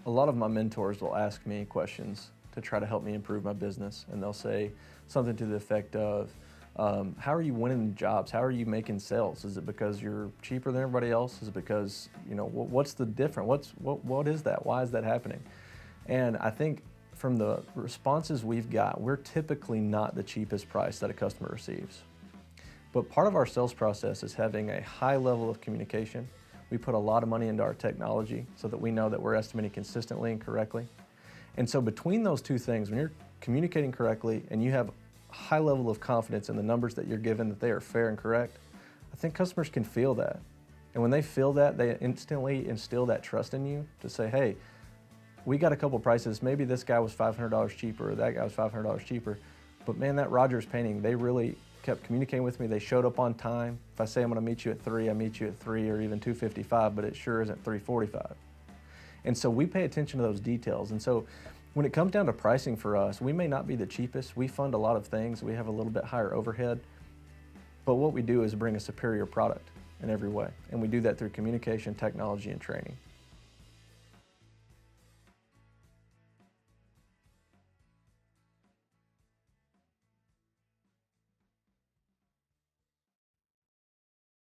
a lot of my mentors will ask me questions to try to help me improve my business, and they'll say something to the effect of, how are you winning jobs? How are you making sales? Is it because you're cheaper than everybody else? Is it because, what's the difference? What is that? Why is that happening? And I think from the responses we've got, we're typically not the cheapest price that a customer receives. But part of our sales process is having a high level of communication. We put a lot of money into our technology so that we know that we're estimating consistently and correctly. And so between those two things, when you're communicating correctly and you have a high level of confidence in the numbers that you're given, that they are fair and correct, I think customers can feel that. And when they feel that, they instantly instill that trust in you to say, hey, we got a couple prices. Maybe this guy was $500 cheaper or that guy was $500 cheaper. But man, that Rodgers painting, they really kept communicating with me. They showed up on time. If I say I'm gonna meet you at 3, I meet you at 3 or even 2:55, but it sure isn't 3:45. And so we pay attention to those details. And so when it comes down to pricing for us, we may not be the cheapest. We fund a lot of things. We have a little bit higher overhead. But what we do is bring a superior product in every way. And we do that through communication, technology, and training.